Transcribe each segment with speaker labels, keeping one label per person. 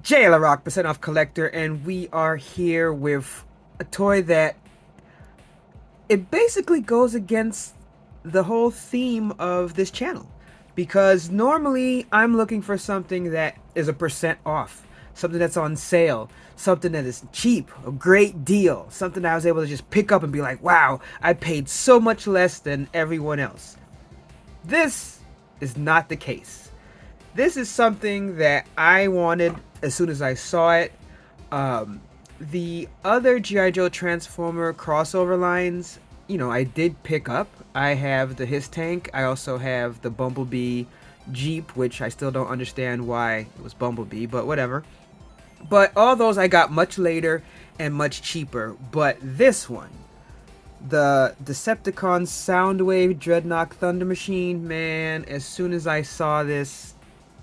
Speaker 1: JL Rock percent off collector, and we are here with a toy that it basically goes against the whole theme of this channel. Because normally I'm looking for something that is a percent off, something that's on sale, something that is cheap, a great deal, something that I was able to just pick up and be like, wow, I paid so much less than everyone else. This is not the case. This is something that I wanted as soon as I saw it. The other G.I. Joe Transformer crossover lines, I did pick up. I have the His Tank. I also have the Bumblebee Jeep, which I still don't understand why it was Bumblebee, but whatever. But all those I got much later and much cheaper. But this one, the Decepticon Soundwave Dreadnok Thunder Machine, man, as soon as I saw this,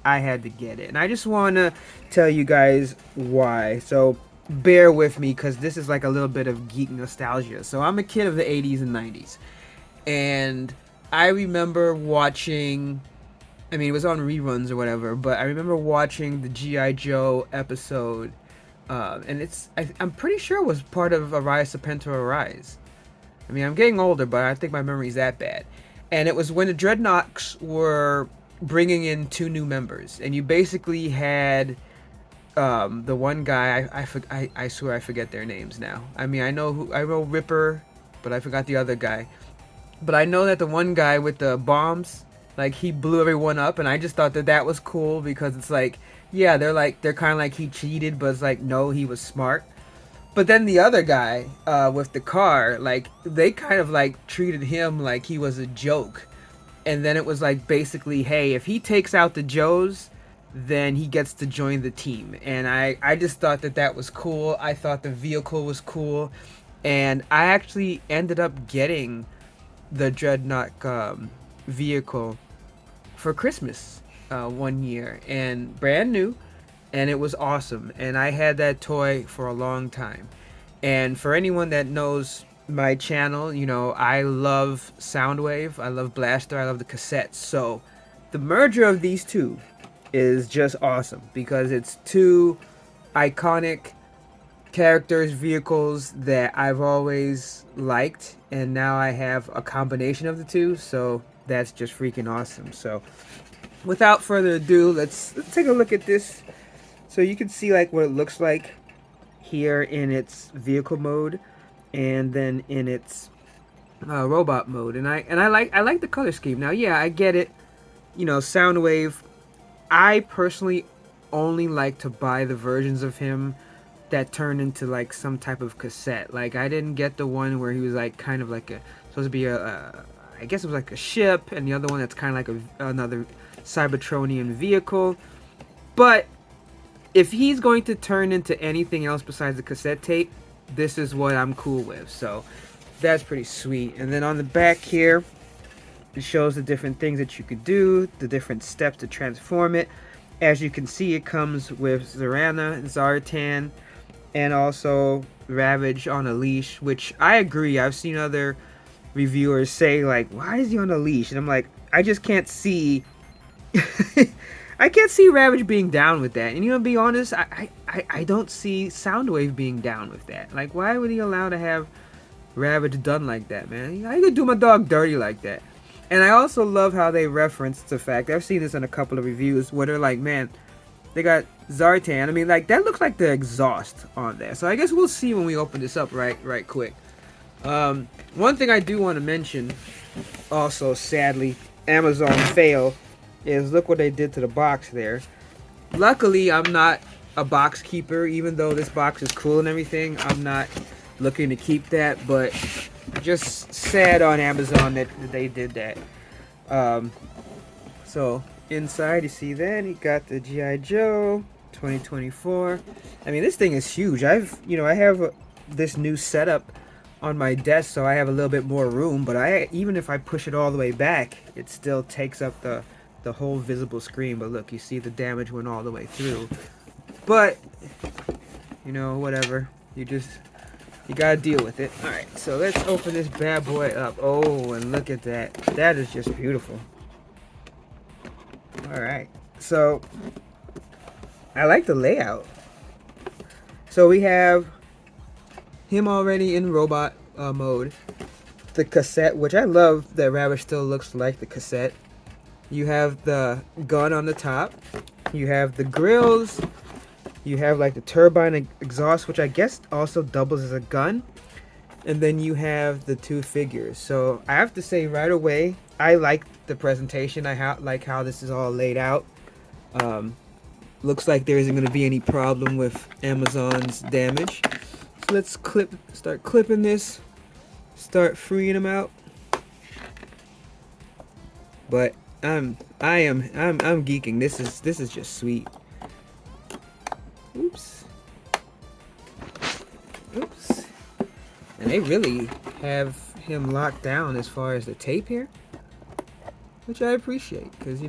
Speaker 1: I had to get it. And I just want to tell you guys why. So bear with me, because this is like a little bit of geek nostalgia. So I'm a kid of the 80s and 90s. And I remember watching, I mean, it was on reruns or whatever, but I remember watching the G.I. Joe episode. And I'm pretty sure it was part of Arise Serpento Arise. I mean, I'm getting older, but I think my memory's that bad. And it was when the Dreadnoks were bringing in 2 new members, and you basically had the one guy. I swear I forget their names now. I mean, I know Ripper, but I forgot the other guy. But I know that the one guy with the bombs, like, he blew everyone up, and I just thought that was cool, because it's like, yeah, they're kind of like he cheated, but it's like, no, he was smart. But then the other guy with the car, like, they kind of like treated him like he was a joke. And then it was like, basically, hey, if he takes out the Joes, then he gets to join the team. And I just thought that was cool. I thought the vehicle was cool. And I actually ended up getting the Dreadnok vehicle for Christmas one year. And brand new. And it was awesome. And I had that toy for a long time. And for anyone that knows my channel, I love Soundwave, I love Blaster, I love the cassettes. So the merger of these two is just awesome, because it's 2 iconic characters, vehicles that I've always liked, and now I have a combination of the 2, so that's just freaking awesome. So without further ado, let's take a look at this. So you can see like what it looks like here in its vehicle mode, and then in its robot mode. And I like the color scheme. Now, yeah, I get it. Soundwave. I personally only like to buy the versions of him that turn into like some type of cassette. Like, I didn't get the one where he was like kind of like supposed to be I guess it was like a ship, and the other one that's kind of like another Cybertronian vehicle. But if he's going to turn into anything else besides the cassette tape, this is what I'm cool with. So that's pretty sweet. And then on the back here, it shows the different things that you could do, the different steps to transform it. As you can see, it comes with Zarana, Zartan, and also Ravage on a leash, which I agree. I've seen other reviewers say, like, why is he on a leash? And I'm like, I just can't see I can't see Ravage being down with that. And to be honest, I don't see Soundwave being down with that. Like, why would he allow to have Ravage done like that, man? I could do my dog dirty like that. And I also love how they reference the fact, I've seen this in a couple of reviews, where they're like, man, they got Zartan. I mean, like, that looks like the exhaust on there. So I guess we'll see when we open this up right quick. One thing I do want to mention, also, sadly, Amazon fail, is look what they did to the box there. Luckily, I'm not a box keeper, even though this box is cool and everything. I'm not looking to keep that, but just sad on Amazon that they did that. So inside, you see that you got the G.I. Joe 2024. I mean, this thing is huge. I have this new setup on my desk, so I have a little bit more room, but even if I push it all the way back, it still takes up the whole visible screen. But look, you see the damage went all the way through. But whatever, you gotta deal with it. All right, so let's open this bad boy up. Oh, and look at that. That is just beautiful. All right, so I like the layout. So we have him already in robot mode. The cassette, which I love that Rabbit still looks like the cassette. You have the gun on the top. You have the grills. You have like the turbine exhaust, which I guess also doubles as a gun. And then you have the two figures. So I have to say right away, I like the presentation. I like how this is all laid out. Looks like there isn't going to be any problem with Amazon's damage. So let's start clipping this, start freeing them out. But I'm geeking. This is just sweet. Oops. And they really have him locked down as far as the tape here, which I appreciate, because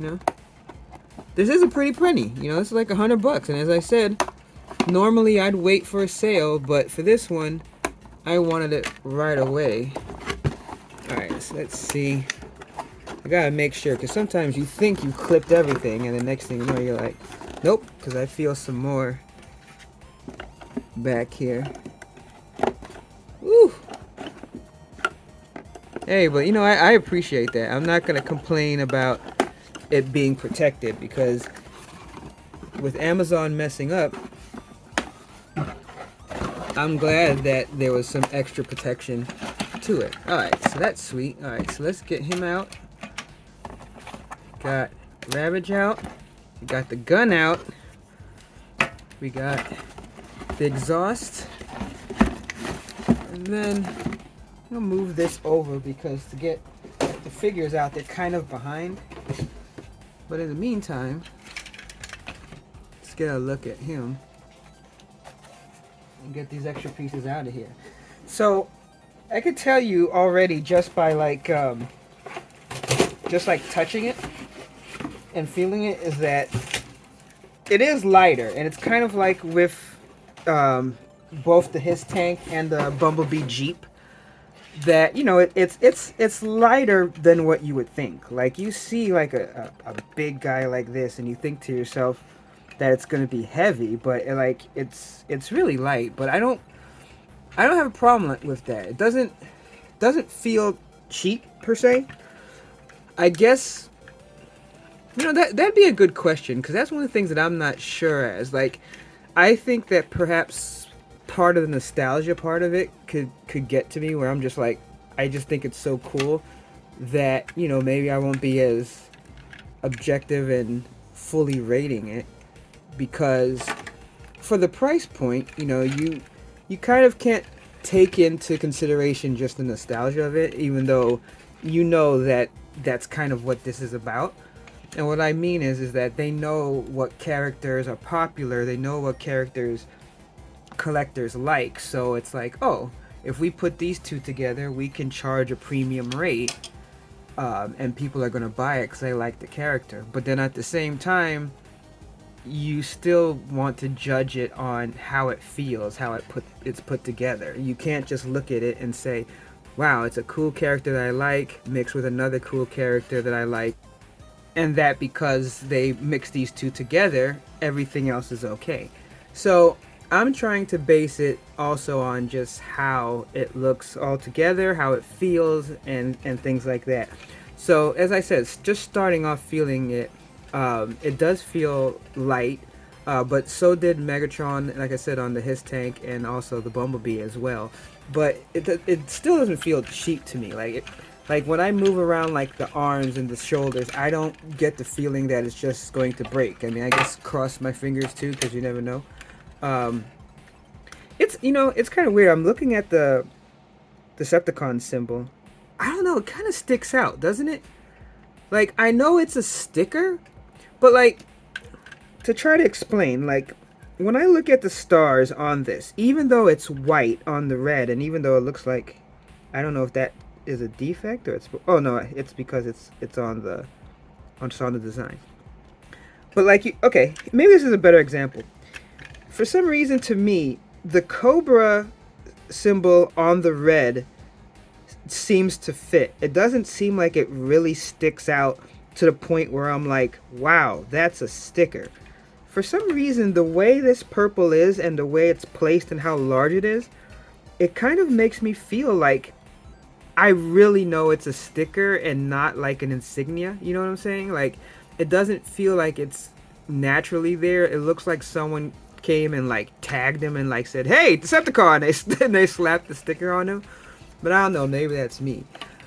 Speaker 1: this is a pretty penny. This is like $100, and as I said, normally I'd wait for a sale, but for this one, I wanted it right away. All right, so let's see. I gotta make sure, because sometimes you think you clipped everything, and the next thing you know, you're like, nope, because I feel some more back here. Woo! Hey, but I appreciate that. I'm not gonna complain about it being protected, because with Amazon messing up, I'm glad that there was some extra protection to it. Alright, so that's sweet. Alright, so let's get him out. Got Ravage out. We got the gun out. We got the exhaust. And then I'll move this over, because to get the figures out, they're kind of behind. But in the meantime, let's get a look at him and get these extra pieces out of here. So I could tell you already just by just touching it and feeling it, is that it is lighter, and it's kind of like with both the His Tank and the Bumblebee Jeep, that it's lighter than what you would think. Like, you see like a big guy like this, and you think to yourself that it's going to be heavy, but it's really light. But I don't have a problem with that. It doesn't feel cheap per se. I guess that'd be a good question, because that's one of the things that I'm not sure as. Like, I think that perhaps part of the nostalgia part of it could get to me, where I'm just like, I just think it's so cool that maybe I won't be as objective and fully rating it, because for the price point, you kind of can't take into consideration just the nostalgia of it, even though that that's kind of what this is about. And what I mean is that they know what characters are popular, they know what characters collectors like, so it's like, oh, if we put these two together, we can charge a premium rate, and people are going to buy it because they like the character. But then at the same time, you still want to judge it on how it feels, how it's put together. You can't just look at it and say, wow, it's a cool character that I like mixed with another cool character that I like, and that because they mix these two together, everything else is okay. So I'm trying to base it also on just how it looks all together, how it feels, and things like that. So as I said, just starting off feeling it, it does feel light, but so did Megatron, like I said, on the His Tank, and also the Bumblebee as well. But it still doesn't feel cheap to me. Like when I move around like the arms and the shoulders, I don't get the feeling that it's just going to break. I mean, I guess cross my fingers too, because you never know. It's kind of weird. I'm looking at the Decepticon symbol. I don't know, it kind of sticks out, doesn't it? Like, I know it's a sticker, but like, to try to explain, like, when I look at the stars on this, even though it's white on the red, and even though it looks like, I don't know if that is a defect or oh no, it's because it's on the design. But like, okay, maybe this is a better example. For some reason, to me, the Cobra symbol on the red seems to fit. It doesn't seem like it really sticks out to the point where I'm like, wow, that's a sticker. for some reason, the way this purple is and the way it's placed and how large it is, it kind of makes me feel like I really know it's a sticker and not like an insignia. You know what I'm saying? Like, it doesn't feel like it's naturally there. It looks like someone came and like tagged him and like said, "Hey, Decepticon!" And they slapped the sticker on him. But I don't know. Maybe that's me.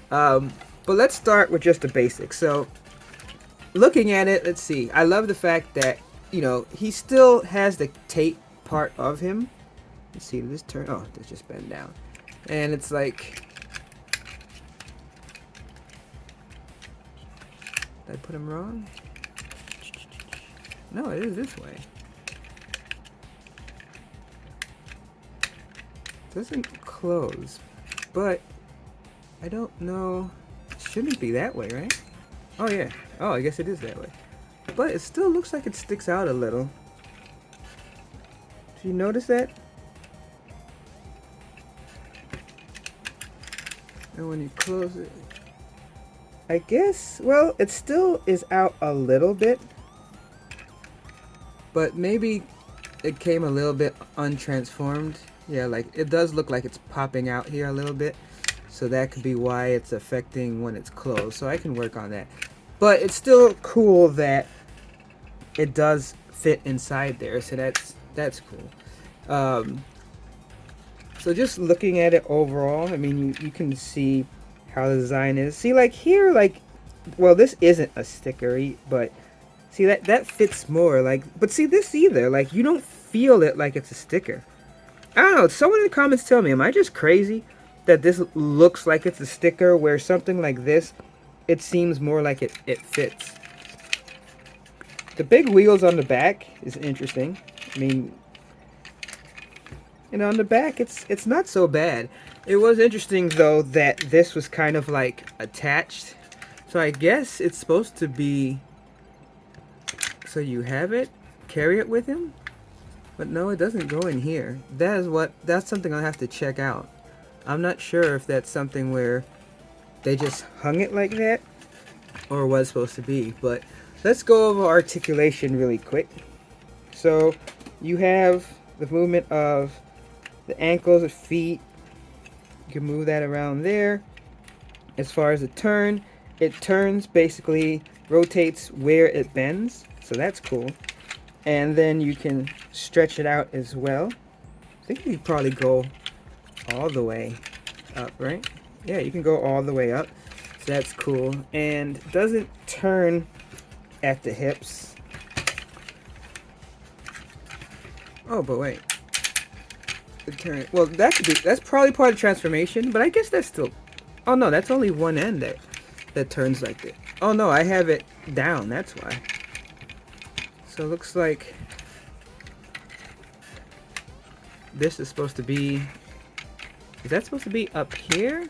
Speaker 1: But let's start with just the basics. So, looking at it, let's see. I love the fact that, you know, he still has the tape part of him. Let's see, this turn. Oh, this just bent down. And it's like, did I put him wrong? No, it is this way. Doesn't close, but I don't know. It shouldn't be that way, right? Oh yeah. Oh, I guess it is that way. But it still looks like it sticks out a little. Do you notice that? And when you close it, I guess, well, it still is out a little bit. But maybe it came a little bit untransformed. Yeah, like it does look like it's popping out here a little bit. So that could be why it's affecting when it's closed. So I can work on that. But it's still cool that it does fit inside there. So that's cool. So just looking at it overall, I mean, you can see how the design is. See, like here, like, well, this isn't a stickery, but see that fits more. Like, but see this either. Like, you don't feel it like it's a sticker. I don't know. Someone in the comments tell me, am I just crazy that this looks like it's a sticker where something like this, it seems more like it fits. The big wheels on the back is interesting. I mean, you know, on the back, it's not so bad. It was interesting, though, that this was kind of like attached. So I guess it's supposed to be, so you have it, carry it with him. But no, it doesn't go in here. That's something I'll have to check out. I'm not sure if that's something where they just hung it like that or what it's supposed to be. But let's go over articulation really quick. So you have the movement of the ankles, the feet. You can move that around there. As far as the turn, it turns, basically rotates where it bends. So that's cool. And then you can stretch it out as well. I think you probably go all the way up, right? Yeah, you can go all the way up. So that's cool. And doesn't turn at the hips. Oh, but wait. It turn. Well, that's probably part of transformation, but I guess that's still. Oh no, that's only one end that turns like that. Oh no, I have it down. That's why. So it looks like this is supposed to be, is that supposed to be up here?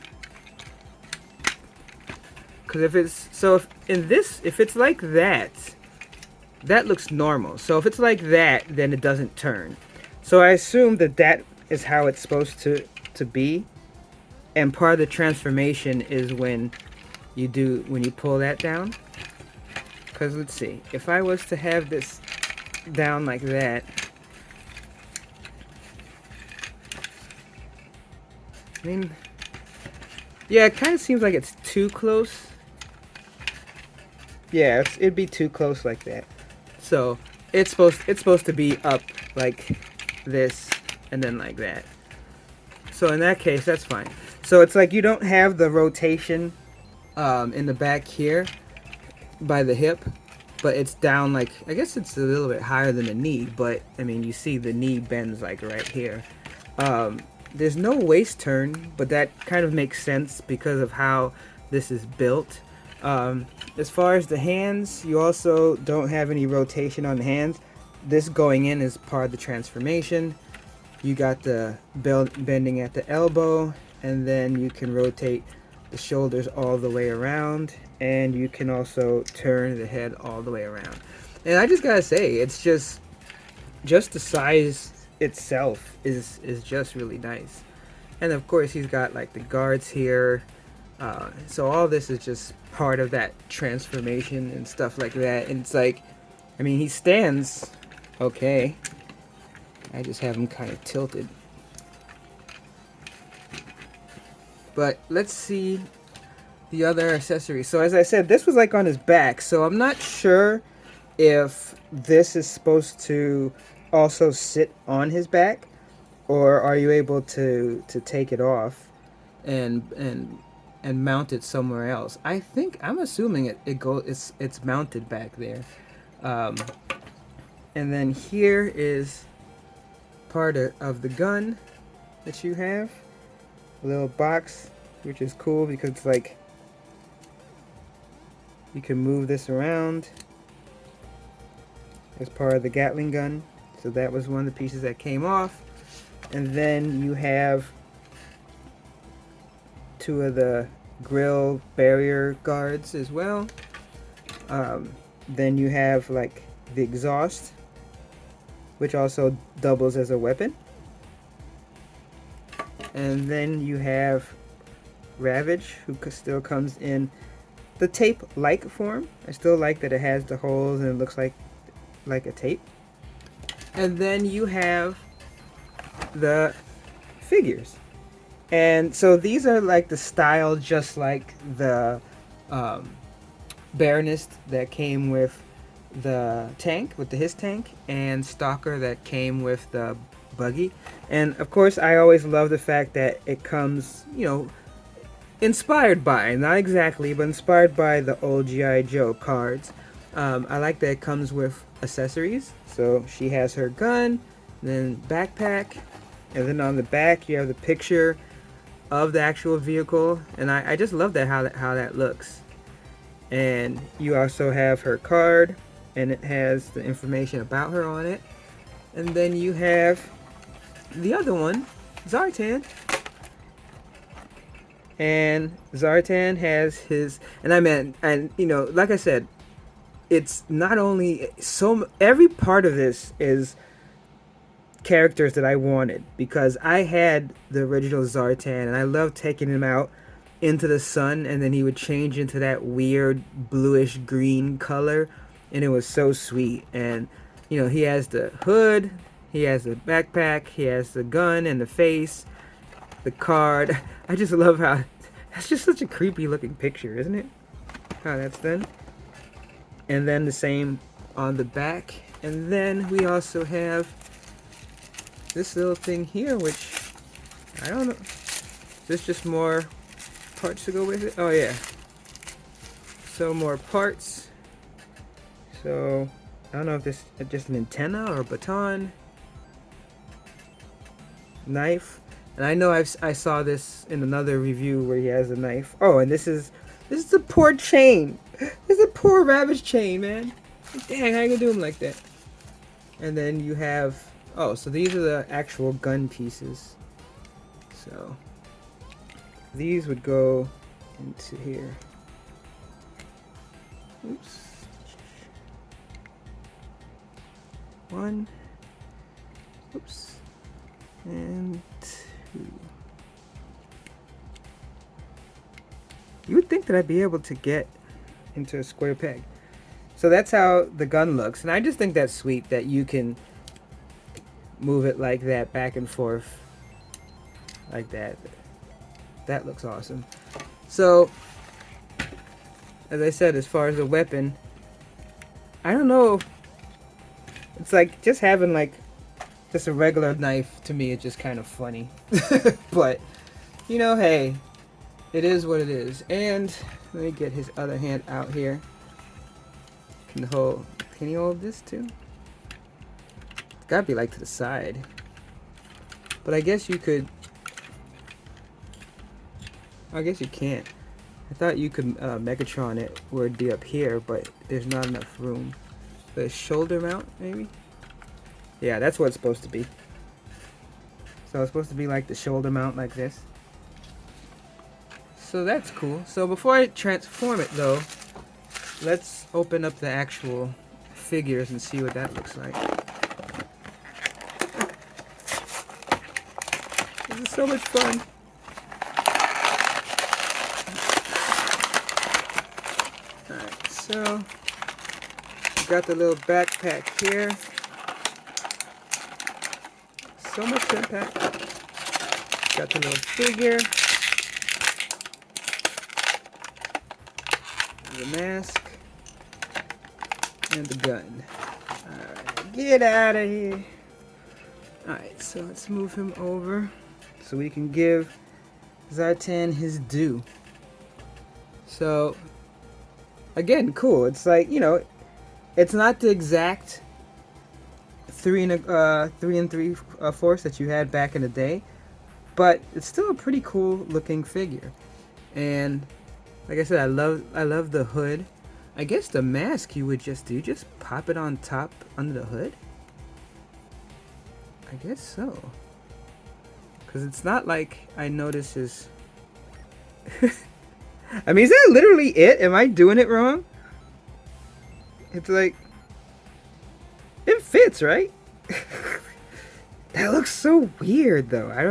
Speaker 1: Because if it's, so if it's like that, that looks normal. So if it's like that, then it doesn't turn. So I assume that is how it's supposed to be. And part of the transformation is when you pull that down. Because let's see, if I was to have this down like that, I mean, yeah, it kind of seems like it's too close. Yeah, it'd be too close like that. So it's supposed to be up like this and then like that. So in that case, that's fine. So it's like you don't have the rotation in the back here by the hip, but it's down like, I guess it's a little bit higher than the knee, but I mean, you see the knee bends like right here. There's no waist turn, but that kind of makes sense because of how this is built. As far as the hands, you also don't have any rotation on the hands. This going in is part of the transformation. You got the bending at the elbow, and then you can rotate the shoulders all the way around, and you can also turn the head all the way around. And I just gotta say, it's just the size itself is just really nice. And of course, he's got like the guards here. So all this is just part of that transformation and stuff like that. And it's like, I mean, he stands Okay. I just have them kind of tilted. But let's see the other accessories. So as I said, this was like on his back. So I'm not sure if this is supposed to also sit on his back, or are you able to take it off and mount it somewhere else? I'm assuming it's mounted back there. Um, and then here is part of the gun that you have, a little box, which is cool because it's like you can move this around as part of the Gatling gun. So that was one of the pieces that came off. And then you have two of the grill barrier guards as well. Then you have like the exhaust, which also doubles as a weapon. And then you have Ravage, who still comes in the tape-like form. I still like that it has the holes and it looks like a tape. And then you have the figures. And so these are like the style, just like the Baronist that came with the tank, with the his tank, and Stalker that came with the buggy. And of course, I always love the fact that it comes, inspired by, not exactly, but inspired by the old G.I. Joe cards. I like that it comes with accessories. So she has her gun, then backpack, and then on the back you have the picture of the actual vehicle. And I just love that how that looks. And you also have her card, and it has the information about her on it. And then you have the other one, Zartan. And Zartan has his, like I said, it's not only every part of this is characters that I wanted, because I had the original Zartan and I loved taking him out into the sun, and then he would change into that weird bluish green color, and it was so sweet. And he has the hood, he has the backpack, he has the gun and the face, the card. I just love how that's just such a creepy looking picture, isn't it? How that's done. And then the same on the back. And then we also have this little thing here, which I don't know. Is this just more parts to go with it? Oh yeah. So more parts. So I don't know if this is just an antenna or a baton. Knife. And I know I saw this in another review where he has a knife. Oh, and this is a poor chain. This is a poor Ravage chain, man. Dang, how you gonna do him like that? And then you have, so these are the actual gun pieces. So these would go into here. Oops. 1. Oops. And 2. You would think that I'd be able to get into a square peg. So that's how the gun looks. And I just think that's sweet that you can move it like that, back and forth. Like that. That looks awesome. So, as I said, as far as the weapon, I don't know. It's like just having like just a regular knife, to me, it's just kind of funny. But, hey, it is what it is. And let me get his other hand out here. Can he hold this too? It's gotta be like to the side. But I guess you could. I guess you can't. I thought you could Megatron it where it'd be up here, but there's not enough room. The shoulder mount, maybe? Yeah, that's what it's supposed to be. So it's supposed to be like the shoulder mount like this. So that's cool. So before I transform it though, let's open up the actual figures and see what that looks like. This is so much fun. Alright, so we got the little backpack here. so much to unpack. Got the little figure. The mask. And the gun. Alright, get out of here. Alright, so let's move him over so we can give Zartan his due. So, again, cool. It's like, you know, it's not the exact 3 and 3/4 that you had back in the day, but it's still a pretty cool looking figure. And like I said, I love the hood. I guess the mask you would just pop it on top under the hood. I guess so. Cause it's not like I notice his. I mean, is that literally it? Am I doing it wrong? It's like it fits, right? That looks so weird, though. I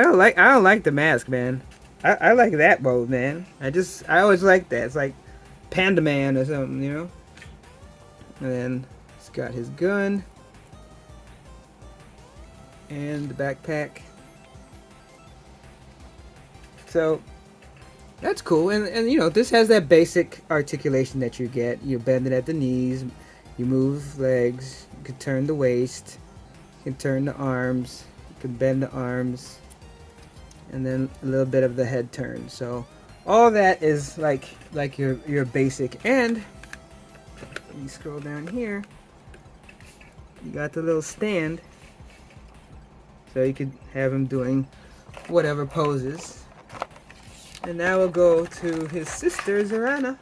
Speaker 1: don't like the mask, man. I like that mode, man. I always like that. It's like Panda Man or something, you know. And then he's got his gun and the backpack. So that's cool, and you know, this has that basic articulation that you get. You bend it at the knees, you move legs, you can turn the waist, you can turn the arms, you can bend the arms, and then a little bit of the head turn. So all that is like your basic. And let me scroll down here. You got the little stand, so you could have him doing whatever poses. And now we'll go to his sister, Zorana.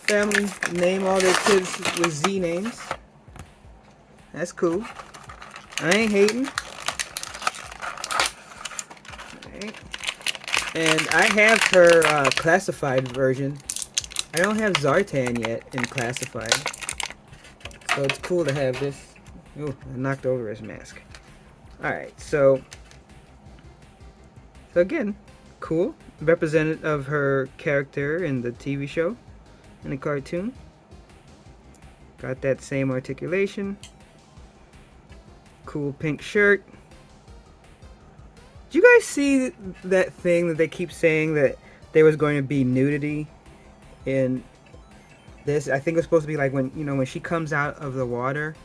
Speaker 1: Family name all their kids with Z names. That's cool. I ain't hating. Right. And I have her classified version. I don't have Zartan yet in classified. So it's cool to have this. Oh, I knocked over his mask. Alright, so again, cool. Representative of her character in the TV show, in the cartoon. Got that same articulation. Cool pink shirt. Did you guys see that thing that they keep saying that there was going to be nudity in this? I think it was supposed to be like when, you know, when she comes out of the water.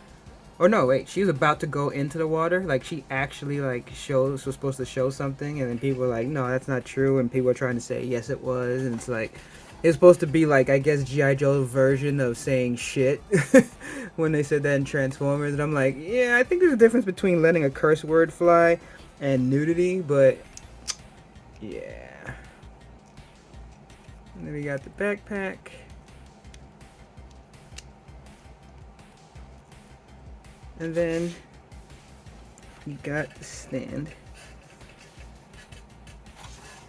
Speaker 1: Or no, wait, she was about to go into the water. Like, she actually, like, was supposed to show something, and then people were like, no, that's not true, and people were trying to say, yes, it was, and it's like, it's supposed to be, like, I guess G.I. Joe's version of saying shit when they said that in Transformers, and I'm like, yeah, I think there's a difference between letting a curse word fly and nudity, but, yeah. And then we got the backpack. And then you got the stand.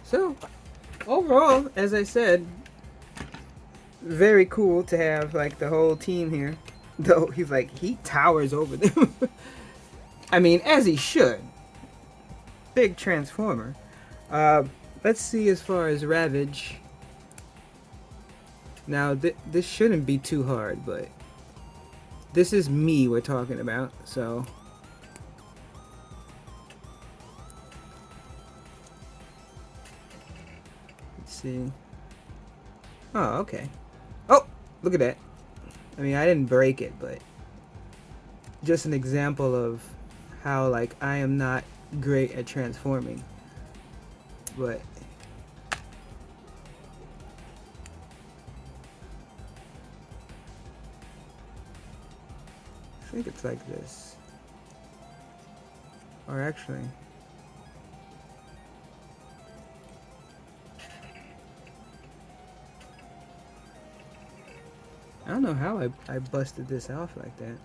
Speaker 1: So, overall, as I said, very cool to have like the whole team here. Though he's like, he towers over them. I mean, as he should. Big Transformer. Let's see as far as Ravage. Now, this shouldn't be too hard, but this is me we're talking about, so. Let's see. Oh, okay. Oh, look at that. I mean, I didn't break it, but just an example of how, like, I am not great at transforming. But I think it's like this. Or actually, I don't know how I busted this off like that.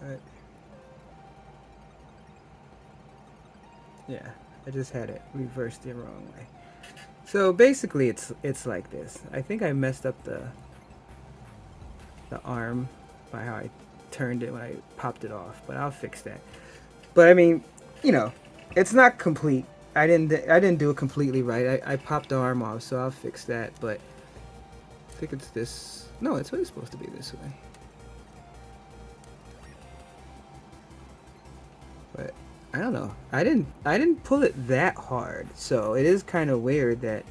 Speaker 1: But yeah, I just had it reversed the wrong way. So basically it's like this. I think I messed up the arm by how I turned it when I popped it off, but I'll fix that. But I mean, you know, it's not complete. I didn't do it completely right. I popped the arm off, so I'll fix that. But I think it's this. No, it's really supposed to be this way. But I don't know. I didn't pull it that hard, so it is kind of weird that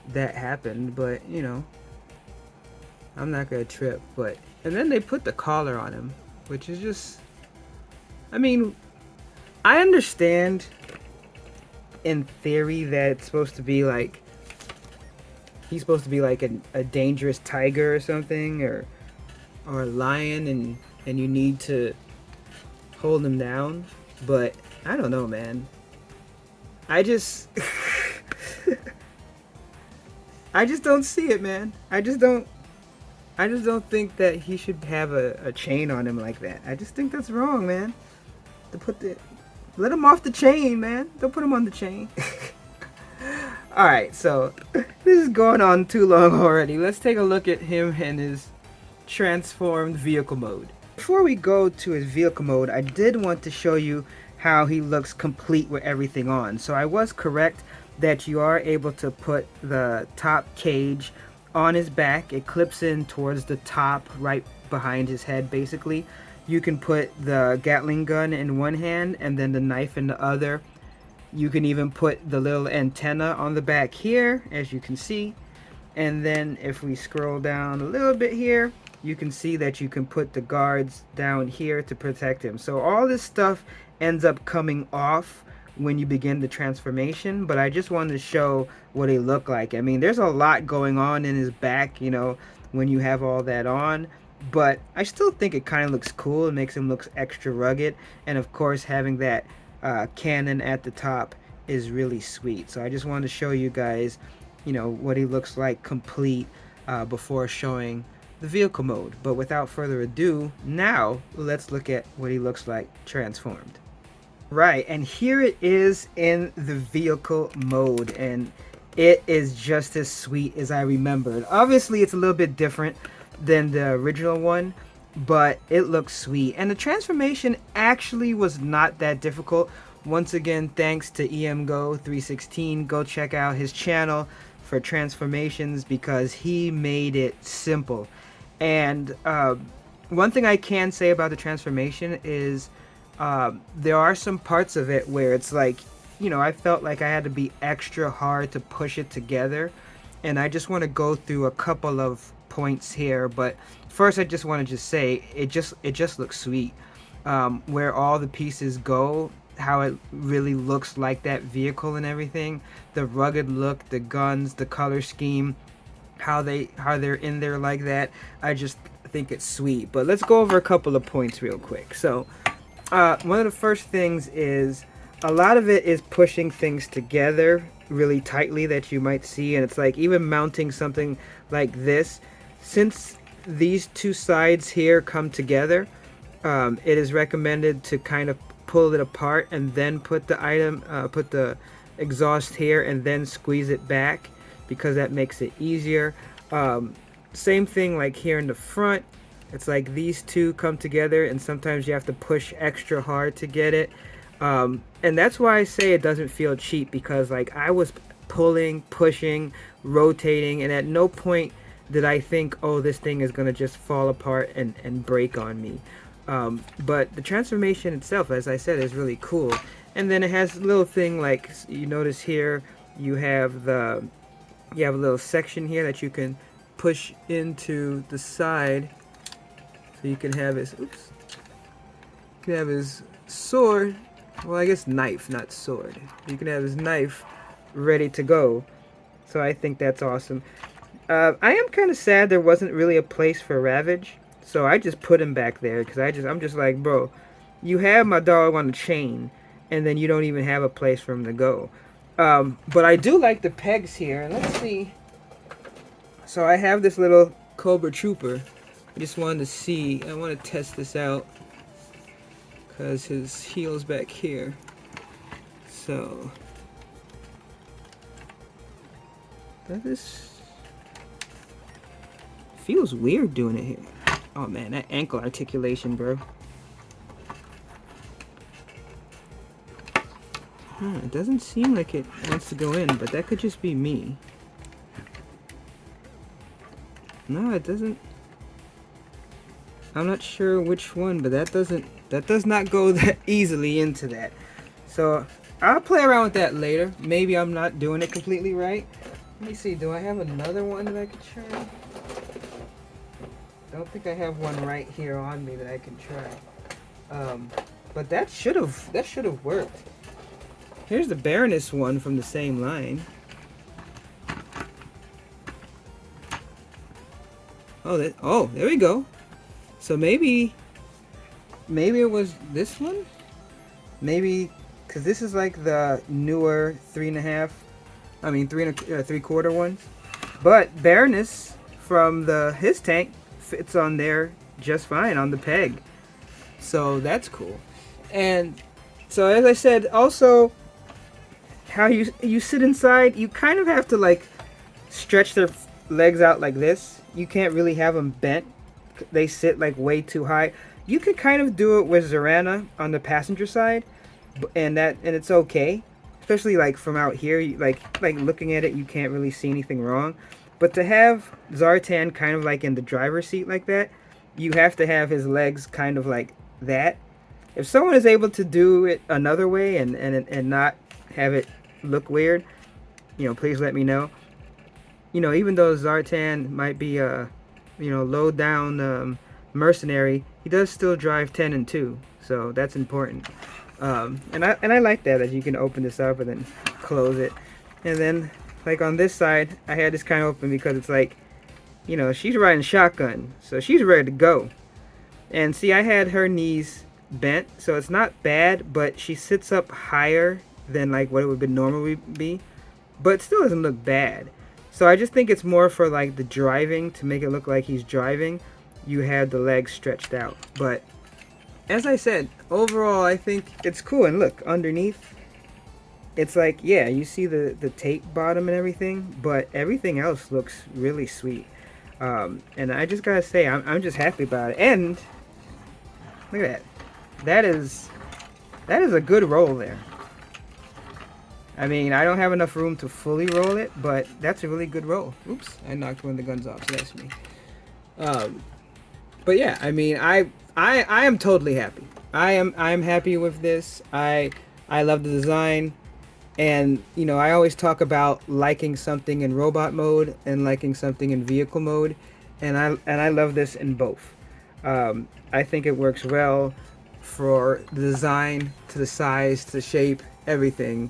Speaker 1: that happened. But you know, I'm not gonna trip. But and then they put the collar on him, which is just. I mean, I understand in theory that it's supposed to be like he's supposed to be like a dangerous tiger or something, or a lion, and you need to hold him down. But I don't know, man. I just I just don't see it, man. I just don't think that he should have a chain on him like that. I just think that's wrong, man. To put the let him off the chain, man. Don't put him on the chain. Alright, so this is going on too long already. Let's take a look at him and his transformed vehicle mode. Before we go to his vehicle mode, I did want to show you how he looks complete with everything on. So I was correct that you are able to put the top cage on his back. It clips in towards the top right behind his head basically. You can put the Gatling gun in one hand and then the knife in the other. You can even put the little antenna on the back here, as you can see. And then if we scroll down a little bit here, you can see that you can put the guards down here to protect him. So all this stuff ends up coming off when you begin the transformation, but I just wanted to show what he looked like. I mean, there's a lot going on in his back, you know, when you have all that on. But I still think it kind of looks cool. It makes him look extra rugged. And of course, having that cannon at the top is really sweet. So I just wanted to show you guys, you know, what he looks like complete before showing the vehicle mode. But without further ado, now let's look at what he looks like transformed. Right, and here it is in the vehicle mode, and it is just as sweet as I remembered. Obviously, it's a little bit different than the original one, but it looks sweet. And the transformation actually was not that difficult. Once again, thanks to EMGO316. Go check out his channel for transformations because he made it simple. And one thing I can say about the transformation is there are some parts of it where it's like, you know, I felt like I had to be extra hard to push it together. And I just want to go through a couple of points here, but first I just want to say it just looks sweet. Where all the pieces go, how it really looks like that vehicle and everything, the rugged look, the guns, the color scheme, how they're in there like that. I just think it's sweet. But let's go over a couple of points real quick. So one of the first things is a lot of it is pushing things together really tightly that you might see, and it's like even mounting something like this, since these two sides here come together, it is recommended to kind of pull it apart and then put the exhaust here and then squeeze it back, because that makes it easier. Same thing like here in the front, it's like these two come together and sometimes you have to push extra hard to get it. And that's why I say it doesn't feel cheap, because like I was pulling, pushing, rotating, and at no point did I think, oh, this thing is gonna just fall apart and break on me. But the transformation itself, as I said, is really cool. And then it has a little thing like, you notice here, you have a little section here that you can push into the side, so you can have his sword. Well, I guess knife, not sword. You can have his knife ready to go. So I think that's awesome. I am kind of sad there wasn't really a place for Ravage. So I just put him back there because I'm just like, bro, you have my dog on the chain and then you don't even have a place for him to go. But I do like the pegs here. Let's see. So I have this little Cobra Trooper. I just wanted to see. I want to test this out, because his heel's back here. So that is feels weird doing it here. Oh man, that ankle articulation, bro. It doesn't seem like it wants to go in, but that could just be me. No, it doesn't. I'm not sure which one, but that does not go that easily into that. So I'll play around with that later. Maybe I'm not doing it completely right. Let me see, do I have another one that I could try? Don't think I have one right here on me that I can try. But that should have worked. Here's the Baroness one from the same line. Oh, there we go. So maybe it was this one? Maybe, because this is like the newer 3.5, I mean 3.75 ones. But Baroness from his tank fits on there just fine on the peg. So that's cool. And so as I said, also how you sit inside, you kind of have to like stretch their legs out like this. You can't really have them bent. They sit like way too high. You could kind of do it with Zorana on the passenger side, and it's okay. Especially like from out here, like looking at it, you can't really see anything wrong. But to have Zartan kind of like in the driver's seat like that, you have to have his legs kind of like that. If someone is able to do it another way and not have it look weird, please let me know. Even though Zartan might be a low down mercenary, he does still drive 10 and 2, so that's important. And I like that you can open this up and then close it. And then like on this side, I had this kind of open because it's like, she's riding shotgun, so she's ready to go. And see, I had her knees bent, so it's not bad, but she sits up higher than like what it would normally be, but it still doesn't look bad. So I just think it's more for like the driving, to make it look like he's driving. You have the legs stretched out. But as I said, overall I think it's cool. And look, underneath, it's like, yeah, you see the tape bottom and everything, but everything else looks really sweet. And I just gotta say, I'm just happy about it. And look at that. That is a good roll there. I mean, I don't have enough room to fully roll it, but that's a really good roll. Oops, I knocked one of the guns off, so that's me. But yeah, I mean, I am totally happy. I'm happy with this. I love the design, and I always talk about liking something in robot mode and liking something in vehicle mode, and I love this in both. I think it works well for the design, to the size, to the shape, everything.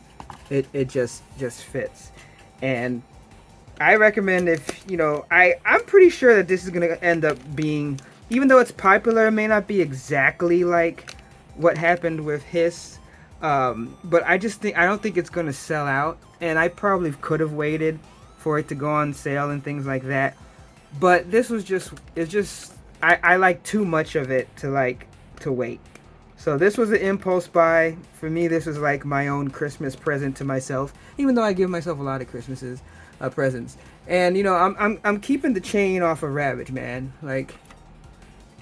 Speaker 1: It just fits. And I recommend, if I'm pretty sure that this is gonna end up being, even though it's popular, it may not be exactly like what happened with Hiss, but I don't think it's gonna sell out. And I probably could have waited for it to go on sale and things like that, but this was I like too much of it to wait. So this was an impulse buy. For me, this was like my own Christmas present to myself, even though I give myself a lot of Christmases presents. And I'm keeping the chain off of Ravage, man. Like,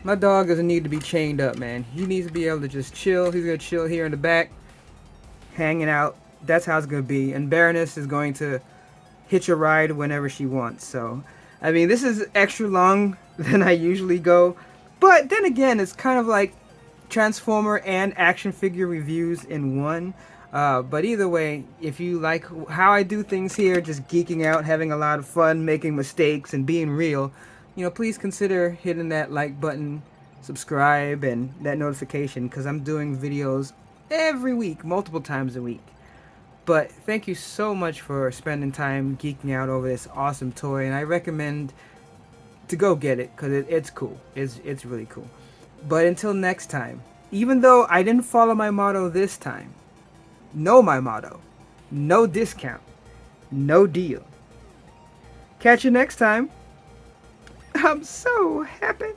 Speaker 1: my dog doesn't need to be chained up, man. He needs to be able to just chill. He's gonna chill here in the back, hanging out. That's how it's gonna be. And Baroness is going to hitch a ride whenever she wants. So, I mean, this is extra long than I usually go, but then again, it's kind of like Transformer and action figure reviews in one. But either way, if you like how I do things here, just geeking out, having a lot of fun, making mistakes, and being real, please consider hitting that like button, subscribe, and that notification, because I'm doing videos every week, multiple times a week. But thank you so much for spending time geeking out over this awesome toy, and I recommend to go get it, because it's cool. It's really cool. But until next time, even though I didn't follow my motto this time, know my motto: no discount, no deal. Catch you next time. I'm so happy.